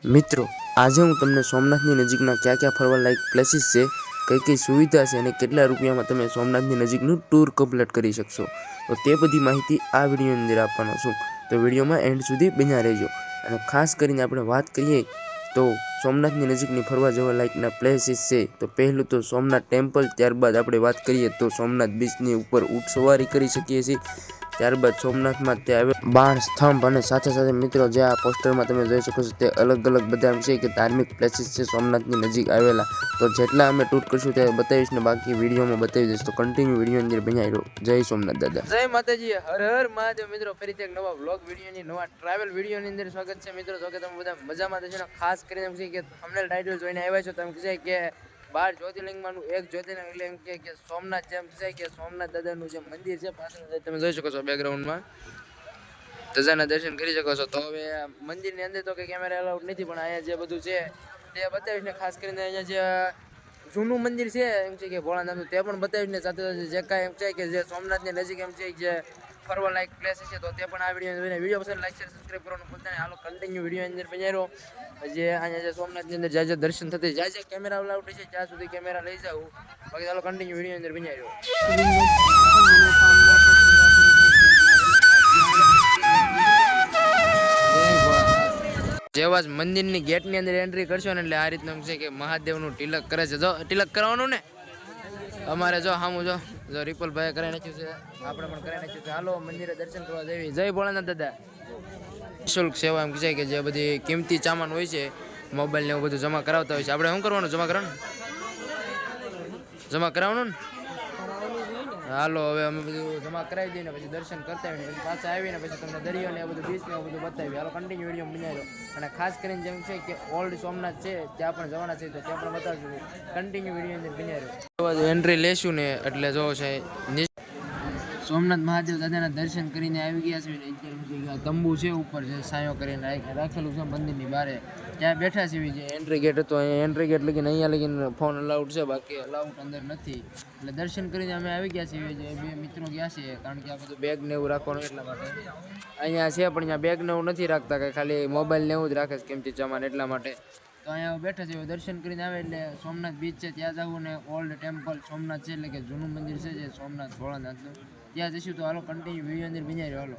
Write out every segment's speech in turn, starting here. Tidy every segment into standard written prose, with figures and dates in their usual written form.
મિત્રો, આજે હું તમને સોમનાથની નજીકના ક્યાં ફરવા લાયક પ્લેસીસ છે, કઈ સુવિધા છે અને કેટલા રૂપિયામાં તમે સોમનાથની નજીકનું ટૂર કમ્પ્લીટ કરી શકશો, તો તે બધી માહિતી આ વિડીયોની અંદર આપવાનો છું. તો વિડીયોમાં એન્ડ સુધી બન્યા રહેજો. અને ખાસ કરીને આપણે વાત કરીએ તો સોમનાથની નજીકની ફરવા જવા લાયકના પ્લેસીસ છે. તો પહેલું તો સોમનાથ ટેમ્પલ, ત્યારબાદ આપણે વાત કરીએ તો સોમનાથ બીચની ઉપર ઊંટ સવારી કરી શકીએ છીએ. ત્યારબાદ સોમનાથમાં ત્યાં બાણ સ્તંભ અને સાથે સાથે મિત્રો જે આ પોસ્ટરમાં તમે જોઈ શકો છો તે અલગ અલગ બધા છે કે ધાર્મિક પ્લેસીસ છે સોમનાથની નજીક આવેલા. તો જેટલા અમે ટૂર કરશું તે બતાવીશ ને બાકી વિડીયોમાં બતાવી દઈશ. તો કન્ટિન્યુ વિડીયો અંદર બનાવી રહો. જય સોમનાથ દાદા, જય માતાજી, હર હર મહાદેવ. મિત્રો ફરીથી એક નવા વ્લોગ વિડીયોની નવા ટ્રાવેલ વિડીયોની અંદર સ્વાગત છે. મિત્રો જો કે તમે બધા મજામાં થશો ને ખાસ કરીને એમ છે કે થંબનેલ ટાઇટલ જોઈને આવ્યા છો તમે કહે કે 12 જ્યોતિર્લિંગમાંનું એક જ્યોતિર્લિંગ એટલે એમ કે સોમનાથ જેમ છે કે સોમનાથ દાદાનું જે મંદિર છે પાછળ તમે જોઈ શકો છો બેકગ્રાઉન્ડમાં ધજાના દર્શન કરી શકો છો. તો હવે મંદિરની અંદર તો કંઈ કેમેરા અલાઉડ નથી, પણ અહીંયા જે બધું છે તે બતાવીશ ને ખાસ કરીને અહીંયા જે જૂનું મંદિર છે એમ છે કે ભોળાનાથનું તે પણ બતાવીશ ને સાથે સાથે જે કાંઈ એમ છે કે જે સોમનાથની નજીક એમ છે જે ફરવા લાયક પ્લેસ છે તો તે પણ આ વિડીયો પસંદ લાઈક શેર સબસ્ક્રાઈબ કરવાનું ભૂલતા નહીં. હાલો કન્ટિન્યુ વિડીયો અંદર બન્યા જે અહીંયા જે સોમનાથની અંદર જ્યાં જ્યાં દર્શન થતા જ્યાં જ્યાં કેમેરા અલાઉડ છે ત્યાં સુધી કેમેરા લઈ જાઉં. બાકી ચાલો કન્ટિન્યુ વિડીયો અંદર બન્યા રહ્યો. જેવા જ મંદિરની ગેટની અંદર એન્ટ્રી કરશો ને એટલે આ રીતનું છે કે મહાદેવનું તિલક કરે છે. જો તિલક કરવાનું ને અમારે જો સામું જો રિપલભાઈ કરાવી નાખ્યું છે, આપણે પણ કરાવી નાખ્યું છે. હાલો મંદિરે દર્શન કરવા જઈએ. જય ભોળાનાથ દાદા. નિઃશુલ્ક સેવા એમ છે કે જે બધી કિંમતી સામાન હોય છે મોબાઈલ ને એવું બધું જમા કરાવતા હોય છે. આપણે શું કરવાનું? જમા કરાવવાનું ને. હાલો હવે અમે બધું જમા કરાવી દઈએ ને પછી દર્શન કરતા આવીને પછી પાછા આવીને પછી તમને દરિયો ને એ બધું બીચ ને એવું બધું બતાવી. હાલો કન્ટિન્યુ વિડીયો બનાવ્યો. અને ખાસ કરીને જેમ છે કે ઓલ્ડ સોમનાથ છે ત્યાં પણ જવાના છે તો ત્યાં પણ બતાવશું. કન્ટિન્યુ વિડીયો અંદર બનાવ્યો. એન્ટ્રી લેશું ને એટલે જો છે સોમનાથ મહાદેવ દાદાના દર્શન કરીને આવી ગયા છે. અત્યારે તંબુ છે ઉપર છે સાયો કરીને રાખેલું છે મંદિરની બારે, ત્યાં બેઠા છે. જે એન્ટ્રી ગેટ હતો અહીંયા એન્ટ્રી ગેટ લગીને અહીંયા લગીને ફોન અલાઉડ છે, બાકી અલાઉડ અંદર નથી. એટલે દર્શન કરીને અમે આવી ગયા છીએ. જે બે મિત્રો ગયા છે કારણ કે આ બધું બેગ ને એવું રાખવાનું એટલા માટે અહીંયા છે, પણ અહીંયા બેગ ને એવું નથી રાખતા, કે ખાલી મોબાઈલ ને એવું જ રાખે છે કિંમતી સામાન એટલા માટે. તો અહીંયા બેઠા છે દર્શન કરીને આવે એટલે સોમનાથ બીચ છે ત્યાં જવું ને ઓલ્ડ ટેમ્પલ સોમનાથ છે એટલે કે જૂનું મંદિર છે જે સોમનાથ ભોળાનાથનું ત્યાં જઈશું. તો હાલો કન્ટિન્યુ વિડીયો અંદર બન્યા રહ્યો. હાલો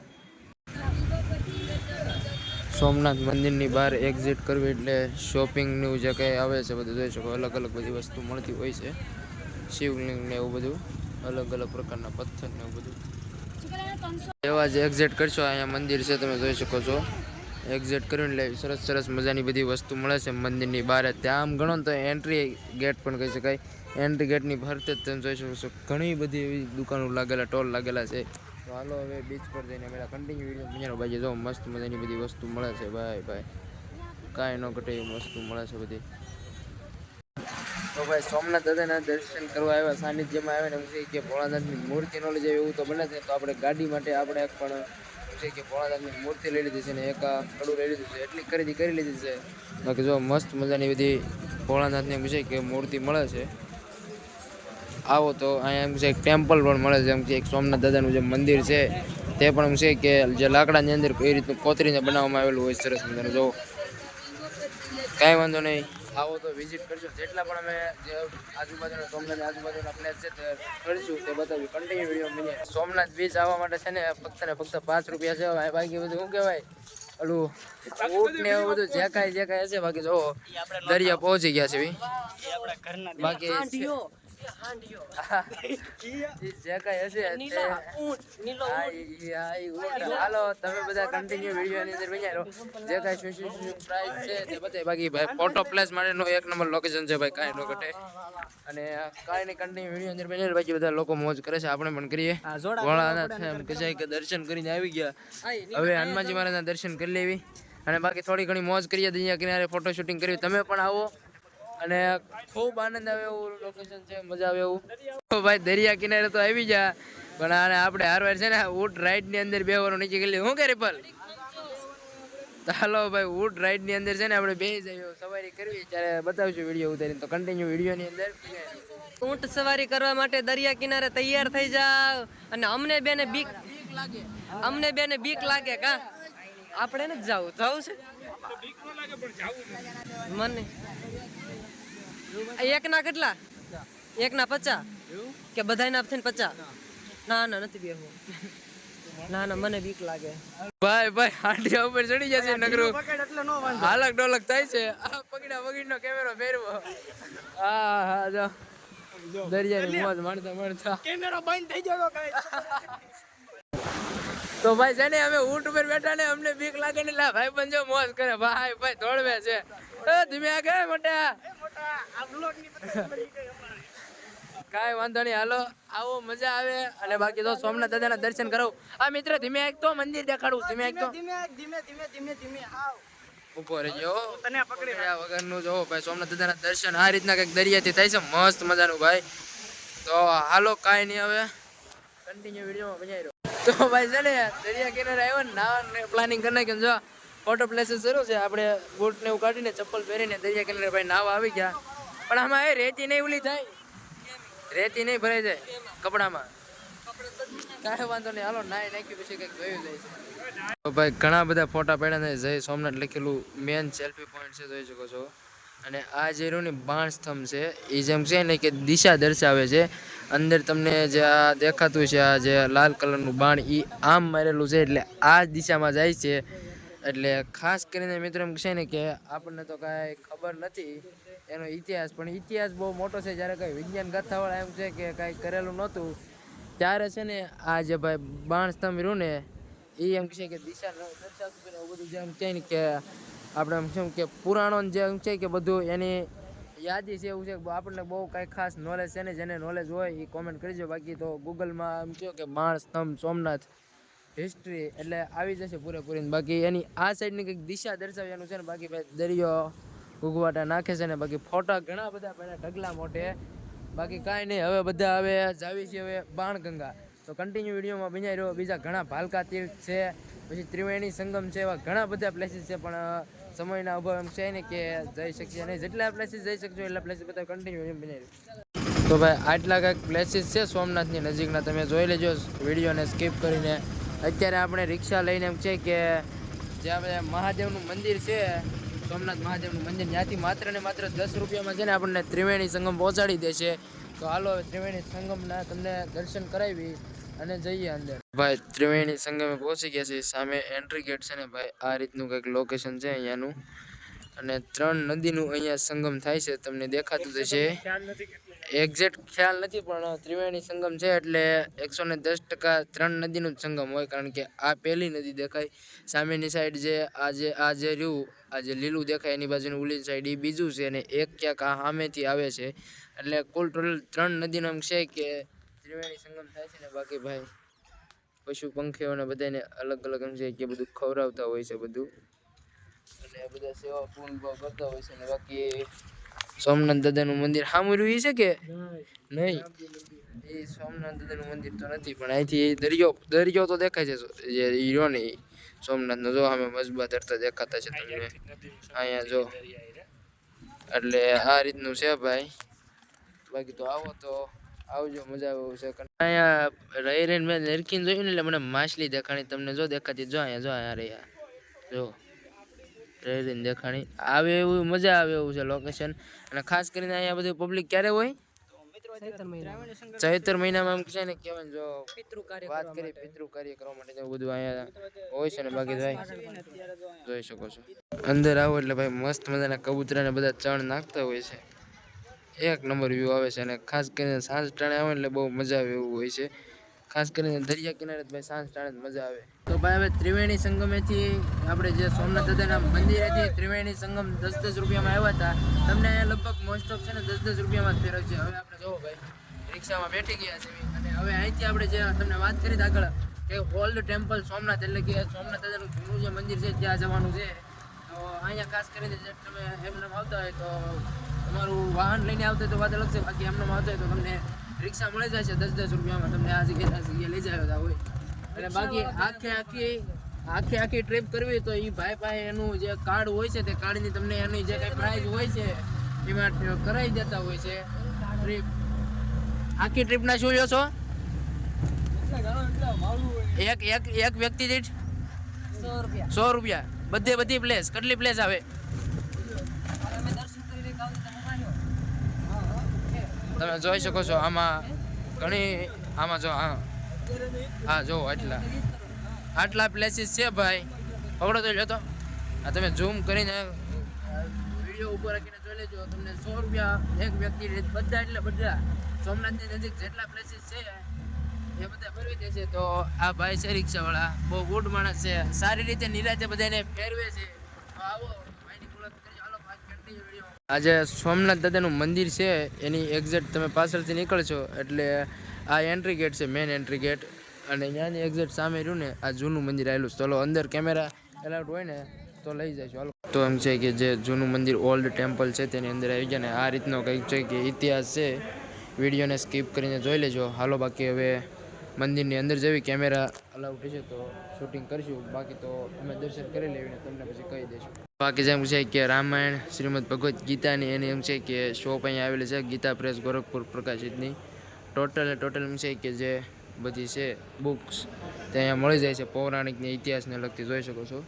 સોમનાથ મંદિરની બહાર એક્ઝિટ કરવી એટલે શોપિંગનું જે કંઈ આવે છે બધું જોઈ શકો. અલગ અલગ બધી વસ્તુ મળતી હોય છે, શિવલિંગ ને એવું બધું, અલગ અલગ પ્રકારના પથ્થર ને એવું બધું. એવા જ એક્ઝિટ કરશો અહીંયા મંદિર છે તમે જોઈ શકો છો. એક્ઝિટ કર્યું એટલે સરસ સરસ મજાની બધી વસ્તુ મળે છે મંદિરની બહાર. ત્યાં આમ ગણો ને તો એન્ટ્રી ગેટ પણ કહી શકાય. એન્ટ્રી ગેટની ફરતે તમે જોઈ શકો છો ઘણી બધી એવી દુકાનો લાગેલા, ટોલ લાગેલા છે. તો હાલો હવે બીચ પર જઈને મેળા કન્ટિન્યુ વિડીયો બનાવો. ભાઈ જો મસ્ત મજાની બધી વસ્તુ મળે છે ભાઈ, કાંઈ ન ઘટે એવી વસ્તુ મળે છે બધી. તો ભાઈ સોમનાથ દાદાના દર્શન કરવા આવ્યા, સાનિધ્યમાં આવ્યા ને એમ કે ભોળાનાથની મૂર્તિ ન લઈ જાય એવું તો બને છે. તો આપણે ગાડી માટે આપણે એક પણ છે કે ભોળાનાથની મૂર્તિ લઈ લીધી છે ને એક કડું લઈ લીધું છે, એટલી ખરીદી કરી લીધી છે. બાકી જો મસ્ત મજાની બધી ભોળાનાથની એમ છે કે મૂર્તિ મળે છે. આવો તો અહીંયા એમ છે એક ટેમ્પલ પણ મળે છે, એમ કે એક સોમનાથ દાદાનું જે મંદિર છે તે પણ એમ છે કે જે લાકડાની અંદર એ રીતનું કોતરીને બનાવવામાં આવેલું હોય સરસ મજાનું. જો કાંઈ વાંધો નહીં, આવો તો વિઝિટ કરજો. જેટલા પણ અમે જે આજુબાજુના સોમનાથ આજુબાજુના પ્લેસ છે તે કરીશું તે બતાવ્યું. કન્ટિન્યુ વિડીયો બને. સોમનાથ બીચ આવવા માટે છે ને ફક્ત 5 રૂપિયા છે. બાકી બધું શું કહેવાય ઓલું ઊંટ ને એવું બધું જે કાંઈ હશે બાકી જો દરિયા પહોંચી ગયા છે. બાકી જે કાંઈ હશે હાલો તમે બધા કન્ટિન્યુ વિડીયોની અંદર બન્યા રહો. જે કાંઈ પ્રાઇસ છે તે બતાવી. બાકી ભાઈ ફોટો પ્લેસ માટેનો 1 નંબર લોકેશન છે ભાઈ, કાંઈ ન ઘટે. અને કાંઈ નહીં કન્ટિન્યુ વિડીયો અંદર બન્યા. બાકી બધા લોકો મોજ કરે છે, આપણે પણ કરીએ. ભોળાનાથ એમ કહે છે કે દર્શન કરીને આવી ગયા, હવે હનુમાનજી મહારાજના દર્શન કરી લેવી અને બાકી થોડી ઘણી મોજ કરીએ. દરિયા કિનારે ફોટો શૂટિંગ કરવી. તમે પણ આવો અને ખૂબ આનંદ આવે એવું લોકેશન છે, મજા આવે એવું. તો ભાઈ દરિયા કિનારે તો આવી જા, પણ આને આપણે હારવાર છે ને ઊંટ રાઈડની અંદર બેહવાનું નીચે ગયેલી. શું કરે પલ? ચાલો ભાઈ ઊંટ રાઈડની અંદર છે ને આપણે બેસી જઈએ, સવારી કરવી ત્યારે બતાવશું વિડીયો ઉતારીને. તો કન્ટિન્યુ વિડીયોની અંદર ઊંટ સવારી કરવા માટે દરિયા કિનારે તૈયાર થઈ જાવ. અને અમને બેને બીક લાગે કા આપણે ને જવું છે. મને એકના કેટલા? એકના 50 કે બધાયના થઈને 50? ના ના નથી બેહવું. ના ના મને બીક લાગે. ભાઈ હાંડિયા ઉપર ચડી જશે નગરું હાલક ડોલક થાય છે. આ પકડીનો કેમેરો ફેરવો. હા જો દરિયાની મોજ માણતા કેમેરો બંધ થઈ ગયો તો ભાઈ છે ને અમે ઊંટ ઉપર બેઠા ને અમને બીક લાગે ને ભાઈ પણ જો મોજ કરે. ભાઈ દોડવે છે. ધીમે આગળ મોટા કાંઈ વાંધો નહીં, હાલો આવો મજા આવે. અને બાકી તો સોમનાથ દાદાના દર્શન કરો. આ મિત્ર ધીમે એક તો મંદિર દેખાડું. ધીમે એક તો ધીમે આવ ઉભો રહેજો. તને પકડ્યા વગરનું જો ભાઈ સોમનાથ દાદાના દર્શન આ રીતના કંઈક દરિયાથી થાય છે મસ્ત મજાનું ભાઈ. તો હાલો કાંઈ નહીં, હવે કન્ટિન્યુ વિડીયોમાં બનાવી રહ્યો. તો ભાઈ છે ને દરિયા કિનારે આવ્યો ને નાવાનું પ્લાનિંગ કરી નાખ્યું. જો ફોટો પ્લેસીસ શરૂ છે. આપણે બૂટ ને એવું કાઢીને ચપ્પલ પહેરીને દરિયા કિનારે ભાઈ નાવા આવી ગયા. પણ આમાં એ રેતી નહીં ઉલી થાય, રેતી નહીં ભરાઈ જાય કપડામાં. કાંઈ વાંધો નહીં, હાલો નાઈ નાખ્યું પછી કંઈક જોયું જાય છે. તો ભાઈ ઘણા બધા ફોટા પડ્યા છે. જય સોમનાથ લખેલું મેન સેલ્ફી પોઈન્ટ છે, જોઈ શકો છો. અને આ જે રહ્યું ને બાણ સ્તંભ છે એ જેમ છે ને કે દિશા દર્શાવે છે. અંદર તમને જે આ દેખાતું છે આ જે લાલ કલરનું બાણ એ આમ મારેલું છે એટલે આ જ દિશામાં જાય છે. એટલે ખાસ કરીને મિત્રો એમ છે ને કે આપણને તો કાંઈ ખબર નથી એનો ઇતિહાસ, પણ ઇતિહાસ બહુ મોટો છે. જ્યારે કંઈ વિજ્ઞાન ગાથાવાળા એમ છે કે કાંઈ કરેલું નહોતું ત્યારે છે ને આ જે ભાઈ બાણ સ્તંભ રહ્યું ને એ એમ છે કે દિશા દર્શાવતું એવું બધું જેમ છે ને કે આપણે એમ શું કે પુરાણો જેમ છે કે બધું એની યાદી છે એવું છે. આપણને બહુ કાંઈ ખાસ નોલેજ છે ને, જેને નોલેજ હોય એ કોમેન્ટ કરજો. બાકી તો ગૂગલમાં એમ કહો કે બાણ સ્તંભ સોમનાથ હિસ્ટ્રી એટલે આવી જશે પૂરેપૂરી. બાકી એની આ સાઈડની કંઈક દિશા દર્શાવવાનું છે ને. બાકી ભાઈ દરિયો ઉગવાટા નાખે છે ને. બાકી ફોટા ઘણા બધા પડ્યા ઢગલા મોટે. બાકી કાંઈ નહીં, હવે બધા હવે જાવી છે હવે બાણગંગા. તો કન્ટિન્યુ વિડીયોમાં બન્યા રહ્યો. બીજા ઘણા ભાલકા તીર્થ છે, પછી ત્રિવેણી સંગમ છે, એવા ઘણા બધા પ્લેસીસ છે. પણ સમયના અભાવ એમ છે ને કે જઈ શકીએ નહીં. જેટલા પ્લેસીસ જઈ શકશો એટલા પ્લેસીસ બધા કન્ટિન્યુ વિડીયો બન્યા રહ્યો. તો ભાઈ આટલા કંઈક પ્લેસીસ છે સોમનાથની નજીકના, તમે જોઈ લેજો વિડીયોને સ્કીપ કરીને. અત્યારે આપણે રિક્ષા લઈને એમ છે કે જ્યાં આપણે મહાદેવનું મંદિર છે, સોમનાથ મહાદેવનું મંદિર, ત્યાંથી માત્ર ને માત્ર 10 રૂપિયામાં છે ને આપણને ત્રિવેણી સંગમ પહોંચાડી દેશે. તો હાલો હવે ત્રિવેણી સંગમના તમને દર્શન કરાવી અને જઈએ અંદર. ભાઈ ત્રિવેણી સંગમે પહોંચી ગયા છે. સામે એન્ટ્રી ગેટ છે ને ભાઈ આ રીતનું કંઈક લોકેશન છે અહીંયાનું. અને 3 નદીનું અહીંયા સંગમ થાય છે, તમને દેખાતું હશે. એક્ઝેક્ટ ખ્યાલ નથી પણ ત્રિવેણી સંગમ છે એટલે 110% 3 નદીનું જ સંગમ હોય. કારણ કે આ પહેલી નદી દેખાય, સામેની સાઈડ જે આ જે રહ્યું આ જે લીલું દેખાય એની બાજુની ઉલી સાઈડ એ બીજું છે, અને એક ક્યાંક આ સામેથી આવે છે. એટલે કુલ ટોટલ 3 નદીનો એમ છે કે ત્રિવેણી સંગમ થાય છે ને. બાકી ભાઈ પશુ પંખીઓને બધાને અલગ અલગ એમ છે કે બધું ખવડાવતા હોય છે બધું, અને બધા સેવા પૂર્ણ ભાવ કરતા હોય છે. ને બાકી સોમનાથ દાદાનું મંદિર સામું રહ્યું છે કે નહીં, એ સોમનાથ દાદાનું મંદિર તો નથી, પણ અહીંથી દરિયો તો દેખાય છે. જે હીરો ને સોમનાથનો જો અમે મજબા ધરતા દેખાતા છે તમને અહીંયા જો. એટલે આ રીતનું છે ભાઈ. બાકી તો આવો તો આવજો, મજા આવે એવું છે. અહીંયા રહી રહીને મેં નિરખીને જોયું ને એટલે મને માછલી દેખાણી. તમને જો દેખાતી, જો અહીંયા રહ્યા જો રહી રહીને દેખાણી. આવે એવું મજા આવે એવું છે લોકેશન. અને ખાસ કરીને અહીંયા બધું પબ્લિક ક્યારે હોય? ચૈત્ર મહિનામાં એમ છે ને કહેવાય. જો વાત કરી પિતૃ કાર્ય કરવા માટે એવું બધું અહીંયા હોય છે ને. બાકી ભાઈ જોઈ શકો છો અંદર આવો એટલે ભાઈ મસ્ત મજાના કબૂતરા ને બધા ચણ નાખતા હોય છે. એક નંબર વ્યૂ આવે છે. અને ખાસ કરીને સાંજ ટાણે આવે એટલે બહુ મજા આવે એવું હોય છે. ખાસ કરીને દરિયા કિનારે ભાઈ સાંજ ટાણે મજા આવે. તો ભાઈ હવે ત્રિવેણી સંગમેથી આપણે જે સોમનાથ દાદાના મંદિરેથી ત્રિવેણી સંગમ 10-10 રૂપિયામાં આવ્યા હતા. તમને લગભગ મોસ્ટ ઓફ છે ને 10-10 રૂપિયામાં જ ફેરવ છે. હવે આપણે જોવો ભાઈ રિક્ષામાં બેઠી ગયા છે અને હવે અહીંથી આપણે જે તમને વાત કરી આગળ કે ઓલ્ડ ટેમ્પલ સોમનાથ એટલે કે સોમનાથ દાદાનું જૂનું જે મંદિર છે ત્યાં જવાનું છે. તો અહીંયા ખાસ કરીને જે તમે એમને આવતા હોય તો તમારું વાહન લઈને આવતા હોય તો વાત અલગ છે. બાકી એમને આવતા હોય તો તમને રિક્ષા મળી જાય છે 10-10 રૂપિયામાં. તમને આ જગ્યાએ લઈ જાય હોય. અને બાકી આખી ટ્રીપ કરવી તો એ ભાઈ પાસે એનું જે કાર્ડ હોય છે તે કાર્ડની તમને એની જે કંઈ પ્રાઇઝ હોય છે એમાં કરાવી દેતા હોય છે ટ્રીપ. આખી ટ્રીપના શું લ્યો છો? એક વ્યક્તિ દીઠ 100 રૂપિયા. બધી પ્લેસ કેટલી પ્લેસ આવે? તમે જોઈ શકો છો આમાં ઘણી આમાં જો હા જો આટલા પ્લેસીસ છે ભાઈ. પકડો તો લ્યો તો આ તમે ઝૂમ કરીને વિડીયો ઉપર રાખીને જોઈ લેજો. તમને 100 રૂપિયા એક વ્યક્તિ બધા એટલે બધા સોમનાથની નજીક જેટલા પ્લેસીસ છે એ બધા ફેરવી દે છે. તો આ ભાઈ છે રિક્ષાવાળા, બહુ ગુડ માણસ છે, સારી રીતે નિરાતે બધાને ફેરવે છે. તો આવો ભાઈની મુલાકાત કરજો. હાલો ભાઈ કન્ટિન્યુ વિડીયો. આજે સોમનાથ દાદાનું મંદિર છે એની એક્ઝેક્ટ તમે પાછળથી નીકળશો એટલે આ એન્ટ્રી ગેટ છે, મેન એન્ટ્રી ગેટ. અને ત્યાંની એક્ઝેક્ટ સામે રહ્યું ને આ જૂનું મંદિર આવેલું છે. ચલો અંદર કેમેરા એલાઉડ હોય ને તો લઈ જઈશું. હાલો. તો એમ છે કે જે જૂનું મંદિર ઓલ્ડ ટેમ્પલ છે તેની અંદર આવી ગયા ને આ રીતનો કંઈક છે કે ઇતિહાસ છે. વિડીયોને સ્કીપ કરીને જોઈ લેજો. હાલો બાકી હવે મંદિરની અંદર જેવી કેમેરા અલાઉડ છે તો શૂટિંગ કરીશું, બાકી તો અમે દર્શન કરી લેવીને તમને પછી કહી દઈશું. બાકી જેમ છે કે રામાયણ શ્રીમદ ભગવદ્ ગીતાની એની એમ છે કે શોપ અહીંયા આવેલી છે, ગીતા પ્રેસ ગોરખપુર પ્રકાશિતની. ટોટલ એમ છે કે જે બધી છે બુક્સ તે અહીંયા મળી જાય છે, પૌરાણિકની ઇતિહાસને લગતી જોઈ શકો છો.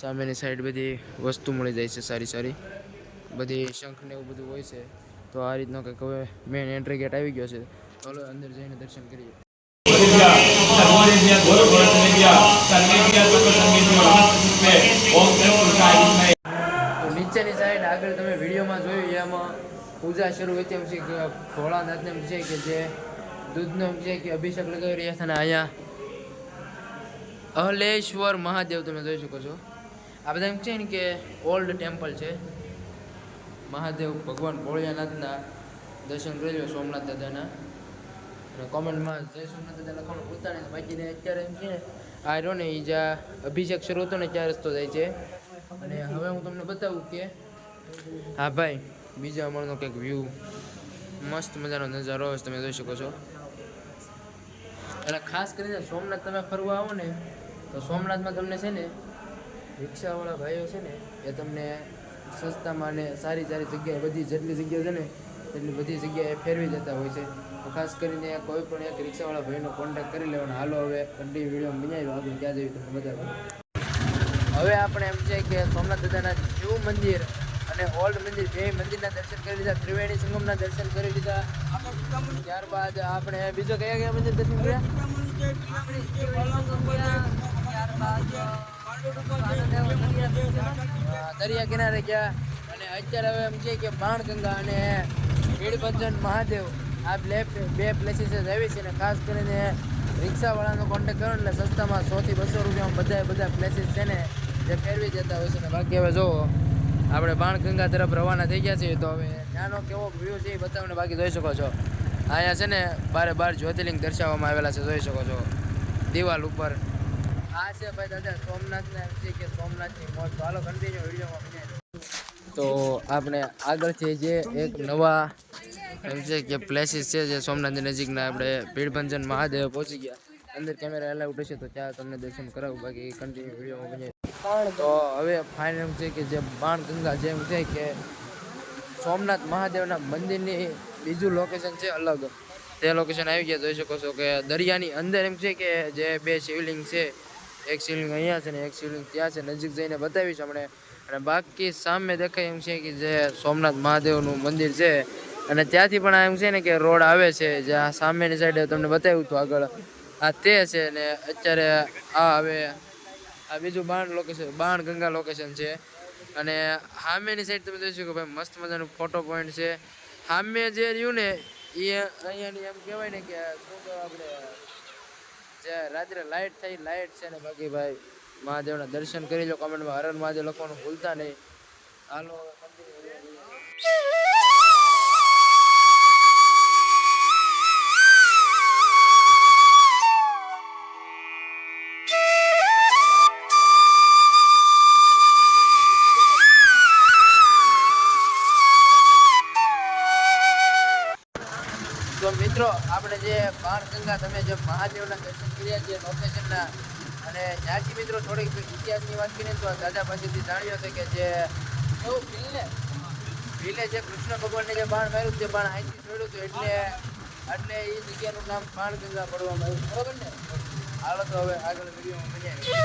સામેની સાઈડ બધી વસ્તુ મળી જાય છે સારી બધી, શંખને એવું બધું હોય છે. તો આ રીતનો કંઈક હવે મેન એન્ટ્રી ગેટ આવી ગયો છે. ચાલો અંદર જઈને દર્શન કરીએ. તો નીચેની સાઈડ આગળ તમે વિડીયોમાં જોયું એમાં પૂજા શરૂ હતી. એમ છે કે ભોળાનાથને એમ છે કે જે દૂધનો એમ છે કે અભિષેક લગાવી રહ્યા છે. અને અહીંયા અહલેશ્વર મહાદેવ તમે જોઈ શકો છો. આ બધા એમ છે ને કે ઓલ્ડ ટેમ્પલ છે. મહાદેવ ભગવાન ભોળિયાનાથના દર્શન કરી લો સોમનાથ દાદાના. અને કોમેન્ટમાં જય સોમનાથ દાદા લખવાનું ભૂલતા નહીં. બાકીને અત્યારે એમ છે આ રહ્યો ને એ જ્યાં અભિષેક શરૂ હતો ને ત્યાં રસ્તો જાય છે. અને હવે હું તમને બતાવું કે હા ભાઈ બીજા માળનો કંઈક વ્યૂ મસ્ત મજાનો નજારો હોય તમે જોઈ શકો છો. એટલે ખાસ કરીને સોમનાથ તમે ફરવા આવો ને તો સોમનાથમાં તમને છે ને રિક્ષાવાળા ભાઈઓ છે ને એ તમને સસ્તામાં ને સારી જગ્યાએ બધી જેટલી જગ્યા છે ને એટલી બધી જગ્યાએ ફેરવી દેતા હોય છે. તો ખાસ કરીને કોઈ પણ એક રિક્ષાવાળા ભાઈનો કોન્ટેક્ટ કરી લેવાનો. હાલો હવે કન્ટિન્યુ વિડીયો બનાવ્યો આગળ ક્યાં જેવી તમને બતાવું. હવે આપણે એમ છે કે સોમનાથ દાદાના ન્યૂ મંદિર અને ઓલ્ડ મંદિર બે મંદિરના દર્શન કરી લીધા, ત્રિવેણી સંગમના દર્શન કરી લીધા. ત્યારબાદ આપણે બીજો કયા મંદિર દર્શન કર્યા? દરિયા કિનારે ગયા. અને અત્યારે હવે એમ છે કે બાણગંગા અને ભીડભંજન મહાદેવ આ બે પ્લેસીસ આવી છે. અને ખાસ કરીને રિક્ષાવાળાનો કોન્ટેક્ટ કરો એટલે સસ્તામાં 100 થી 200 રૂપિયામાં બધા પ્લેસીસ છે ને જે ફેરવી દેતા હોય છે. ને બાકી હવે જો આપણે બાણગંગા તરફ રવાના થઈ ગયા છીએ. તો હવે ત્યાંનો કેવો વ્યૂ છે એ બતાવીને બાકી જોઈ શકો છો. અહીંયા છે ને બાર જ્યોતિર્લિંગ દર્શાવવામાં આવેલા છે, જોઈ શકો છો દિવાલ ઉપર. આ છે ભાઈ દાદા સોમનાથના એમ છે કે સોમનાથની મોજ. તો હાલો કન્ટિન્યુ વિડીયોમાં બનાવી. તો આપણે આગળથી જે એક નવા એમ છે કે પ્લેસીસ છે જે સોમનાથની નજીકના આપણે ભીડભંજન મહાદેવ પહોંચી ગયા. અંદર કેમેરા એલાઉડ હશે તો ત્યાં તમને દર્શન કરાવું, બાકી કન્ટિન્યુ વિડીયોમાં બનાવી. તો હવે ફાઇનલ એમ છે કે જે બાણગંગા જેમ છે કે સોમનાથ મહાદેવના મંદિરની બીજું લોકેશન છે અલગ, તે લોકેશન આવી ગયા. જોઈ શકો છો કે દરિયાની અંદર એમ છે કે જે બે શિવલિંગ છે, એક શિવલિંગ અહીંયા છે ને એક શિવલિંગ ત્યાં છે. નજીક જઈને બતાવીશ આપણે. અને બાકી સામે દેખાય એમ છે કે જે સોમનાથ મહાદેવનું મંદિર છે. અને ત્યાંથી પણ એમ છે ને કે રોડ આવે છે, જ્યાં સામેની સાઈડે તમને બતાવ્યું હતું આગળ આ તે છે. ને અત્યારે આ હવે આ બીજું બાણગંગા લોકેશન છે. અને સામેની સાઈડ તમે જોઈ શકો ભાઈ મસ્ત મજાનું ફોટો પોઈન્ટ છે. સામે જે રહ્યું ને એ અહીંયાની એમ કહેવાય ને કે શું કહેવાય આપણે જે રાત્રે લાઇટ થઈ લાઇટ છે ને. બાકી ભાઈ મહાદેવના દર્શન કરી લો. કમેન્ટમાં હર હર મહાદેવ લખવાનું ભૂલતા નહીં. હાલો તો મિત્રો આપણે જે બાણગંગા તમે જે મહાદેવના દર્શન કર્યા છે લોકેશનના, અને ત્યાંથી મિત્રો થોડીક ઇતિહાસની વાત કરીએ તો દાદા પાસેથી જાણ્યો છે કે જે ભીલે જે કૃષ્ણ ભગવાનને જે બાણ માર્યું તે બાણ અહીંથી છોડ્યું હતું એટલે એ જગ્યાનું નામ બાણગંગા પડવામાં આવ્યું, બરોબર ને? હાલો તો હવે આગળ વિડીયોમાં બનાવીએ.